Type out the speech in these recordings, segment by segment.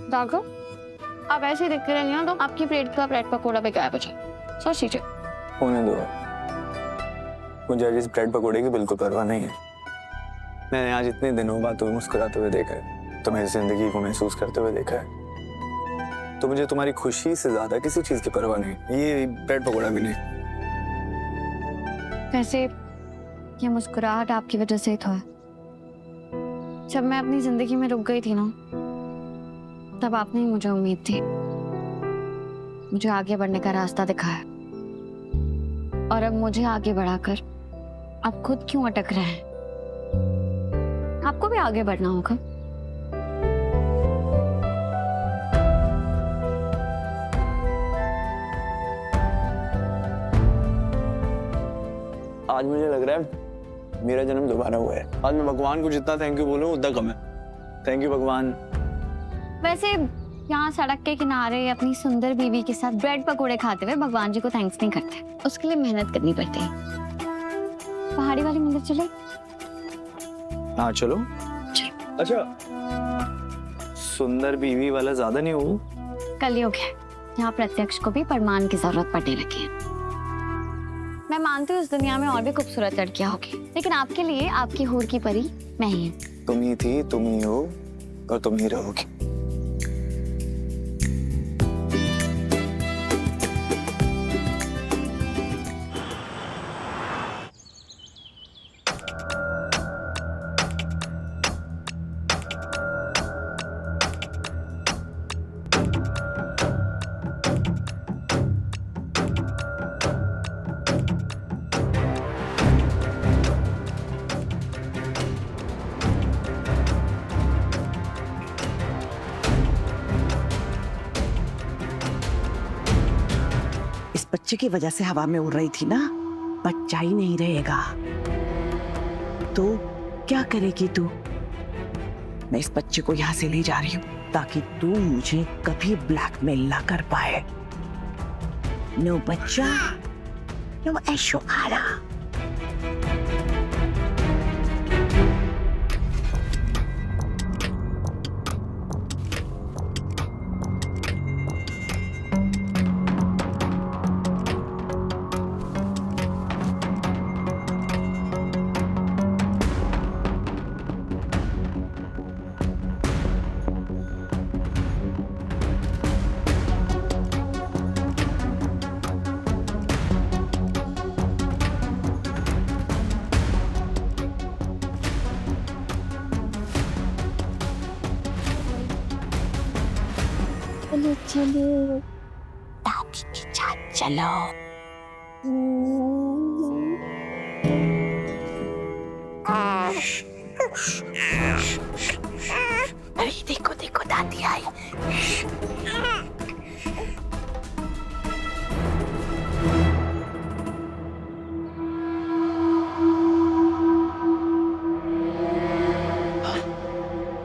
राघव, आप ऐसे ही देखते रहेंगे ना तो आपकी प्लेट का ब्रेड पकौड़ा भी गायब हो जाए। सोच लीजिए। होने दो, मुझे इस ब्रेड पकौड़े की बिल्कुल परवाह नहीं है। मैंने आज इतने दिनों बाद तुम्हें मुस्कुराते हुए देखा है, तुम्हें जिंदगी को महसूस करते हुए देखा है, तो मुझे तुम्हारी खुशी से ज्यादा किसी चीज की परवाह नहीं, ये ब्रेड पकौड़ा भी नहीं। वैसे ये मुस्कुराहट आपकी वजह से ही था। जब मैं अपनी जिंदगी में रुक गई थी ना, तब आपने ही मुझे उम्मीद थी, मुझे आगे बढ़ने का रास्ता दिखाया। और अब मुझे आगे बढ़ाकर आप खुद क्यों अटक रहे हैं? आपको भी आगे बढ़ना होगा। आज मुझे लग रहा है मेरा जन्म दोबारा हुआ है। आज मैं भगवान को जितना थैंक यू बोलूं उतना कम है। थैंक यू भगवान। वैसे यहाँ सड़क के किनारे अपनी सुंदर बीवी के साथ ब्रेड पकोड़े खाते हुए भगवान जी को थैंक्स नहीं करते, उसके लिए मेहनत करनी पड़ती है। पहाड़ी वाली मंदिर चले? हाँ चलो। अच्छा, सुंदर बीवी वाला ज्यादा नहीं हो? कलयुग है, यहाँ प्रत्यक्ष को भी प्रमाण की जरूरत पड़ने लगी है। मैं मानती हूँ इस दुनिया में और भी खूबसूरत लड़कियां होगी, लेकिन आपके लिए आपकी हूर की परी मैं ही हूँ। तुम ही थी, तुम ही हो और तुम ही रहोगी। बच्चे की वजह से हवा में उड़ रही थी ना, बच्चा ही नहीं रहेगा तो क्या करेगी तू? मैं इस बच्चे को यहाँ से ले जा रही हूँ ताकि तू मुझे कभी ब्लैकमेल ना कर पाए। नो बच्चा, नो ऐशो आरा। चलो दादी के साथ चलो। अरे देखो देखो दादी आई।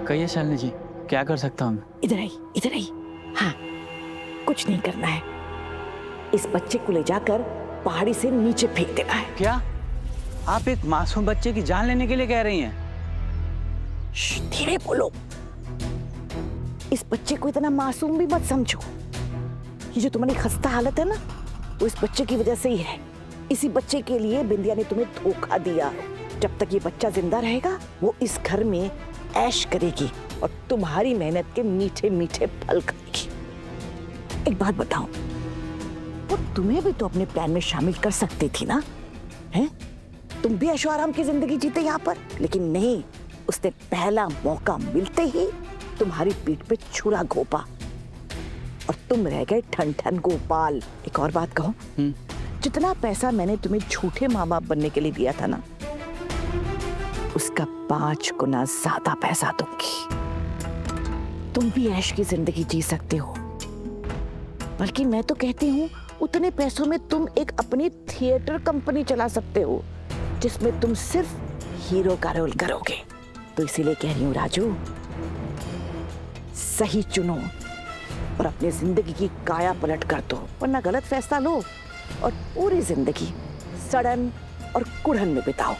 कहिए शालिनी जी, क्या कर सकता हूँ? इधर आई, इधर आई। हाँ, कुछ नहीं करना है, इस बच्चे को ले जाकर पहाड़ी से नीचे फेंक देना है। क्या आप एक मासूम बच्चे की जान लेने के लिए कह रही हैं? धीरे बोलो, इस बच्चे को इतना मासूम भी मत समझो। ये जो तुम्हारी खस्ता हालत है ना, वो इस बच्चे की वजह से ही है। इसी बच्चे के लिए बिंदिया ने तुम्हें धोखा दिया। जब तक ये बच्चा जिंदा रहेगा, वो इस घर में ऐश करेगी और तुम्हारी मेहनत के मीठे मीठे फल खाएगी। एक बात बताओ, वो तुम्हें भी तो अपने प्लान में शामिल कर सकती थी ना? हैं? तुम भी ऐशो आराम की जिंदगी जीते यहाँ पर, लेकिन नहीं, उसने पहला मौका मिलते ही तुम्हारी पीठ पे छुरा घोंपा और तुम रह गए ठन ठन गोपाल। एक और बात कहूं, जितना पैसा मैंने तुम्हें झूठे माँ बाप बनने के लिए दिया था ना, उसका 5 गुना ज्यादा पैसा दूंगी। तुम भी ऐश की जिंदगी जी सकते हो, बल्कि मैं तो कहती हूँ उतने पैसों में तुम एक अपनी थिएटर कंपनी चला सकते हो, जिसमें तुम सिर्फ हीरो का रोल करोगे। तो इसीलिए कह रही हूँ राजू, सही चुनो और अपनी जिंदगी की काया पलट कर दो, वरना गलत फैसला लो और पूरी जिंदगी सड़न और कुड़न में बिताओ।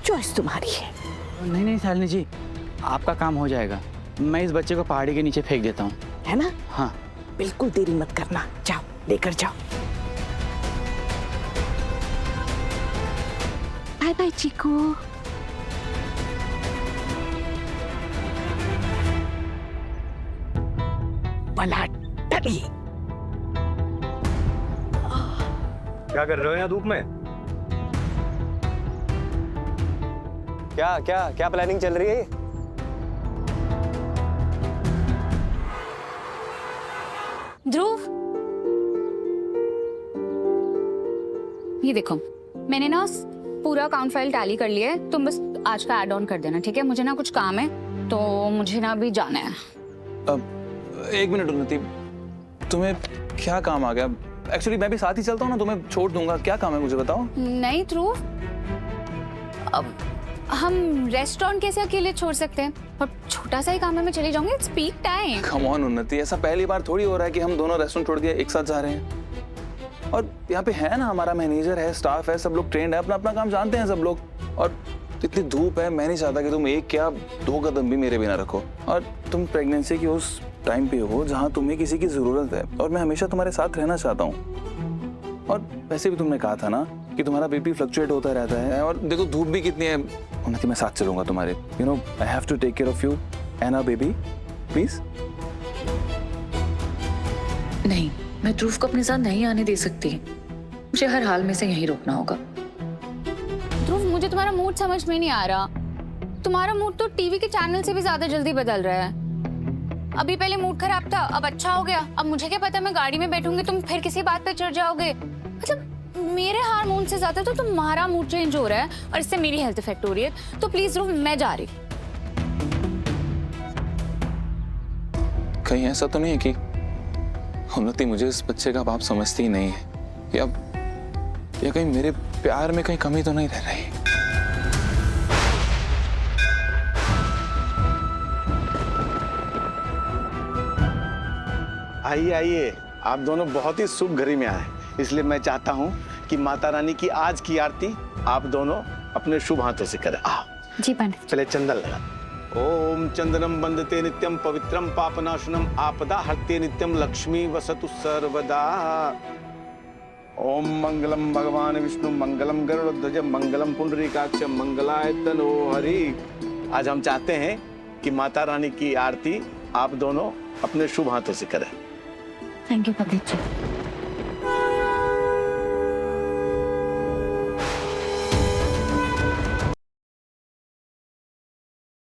चॉइस तुम्हारी है। नहीं नहीं शालिनी जी, आपका काम हो जाएगा। मैं इस बच्चे को पहाड़ी के नीचे फेंक देता हूँ। है ना? हाँ। बिल्कुल देरी मत करना, जाओ लेकर जाओ। बाय बाय चीकू। बला टली। क्या कर रहे हो यहाँ धूप में? क्या क्या क्या प्लानिंग चल रही है? ध्रुव, ये देखो मैंने ना पूरा अकाउंट फाइल टैली कर लिया है, तुम बस आज का ऐड ऑन कर देना, ठीक है? मुझे ना कुछ काम है तो मुझे ना अभी जाना है। अब एक मिनट उन्नति, तुम्हें क्या काम आ गया? एक्चुअली मैं भी साथ ही चलता हूँ ना, तुम्हें छोड़ दूंगा। क्या काम है मुझे बताओ। नहीं ध्रुव, अब हम रेस्टोरेंट कैसे अकेले छोड़ सकते हैं? और छोटा सा ही काम है, मैं चली जाऊंगी। Its peak time. Come on उन्नति, ऐसा पहली बार थोड़ी हो रहा है कि हम दोनों रेस्टोरेंट छोड़ के एक साथ जा रहे हैं। और यहाँ पे है ना, हमारा मैनेजर है, स्टाफ है, सब लोग ट्रेंड है, अपना अपना काम जानते हैं सब लोग। और इतनी धूप है, मैं नहीं चाहता कि तुम एक क्या 2 कदम भी मेरे बिना रखो। और तुम प्रेगनेंसी की उस टाइम पे हो जहाँ तुम्हें किसी की जरूरत है, और मैं हमेशा तुम्हारे साथ रहना चाहता हूँ। और वैसे भी तुमने कहा था ना कि तुम्हारा बीपी फ्लक्चुएट होता रहता है, और देखो धूप भी कितनी है। उन्नति मैं साथ चलूंगा तुम्हारे। You know I have to take care of you and our baby, please. नहीं, मैं ध्रुव को अपने साथ नहीं आने दे सकती। मुझे हर हाल में से यहीं रोकना होगा। ध्रुव, मुझे तुम्हारा मूड समझ में नहीं आ रहा। तुम्हारा मूड तो टीवी के चैनल से भी ज्यादा जल्दी बदल रहा है। अभी पहले मूड खराब था, अब अच्छा हो गया। अब मुझे क्या पता, मैं गाड़ी में बैठूंगी तुम फिर किसी बात पे चढ़ जाओगे। मतलब मेरे हार्मोन से ज्यादा तो तुम्हारा मूड चेंज हो रहा है, और इससे मेरी हेल्थ इफेक्ट हो रही है। तो प्लीज ध्रुव, मैं जा रही। कहीं ऐसा तो नहीं है कि उन्नति मुझे इस बच्चे का बाप समझती ही नहीं है, या कहीं मेरे प्यार में कहीं कमी तो नहीं रह रही? आइए आइए, आप दोनों बहुत ही शुभ घड़ी में आए, इसलिए मैं चाहता हूँ कि माता रानी की आज की आरती आप दोनों अपने शुभ हाथों से करें। आओ। जी पंडित। चले चंदन लगा। ओम चंदनम वंदते नित्यम पवित्रम पापनाशनम आपदा हरते नित्यम लक्ष्मी वसतु सर्वदा। ओम मंगलम भगवान विष्णु मंगलम गरुड़ध्वज मंगलम पुंडरीकाक्ष मंगलाय तनो हरि। आज हम चाहते हैं कि माता रानी की आरती आप दोनों अपने शुभ हाथों से करें। Thank you pandit ji.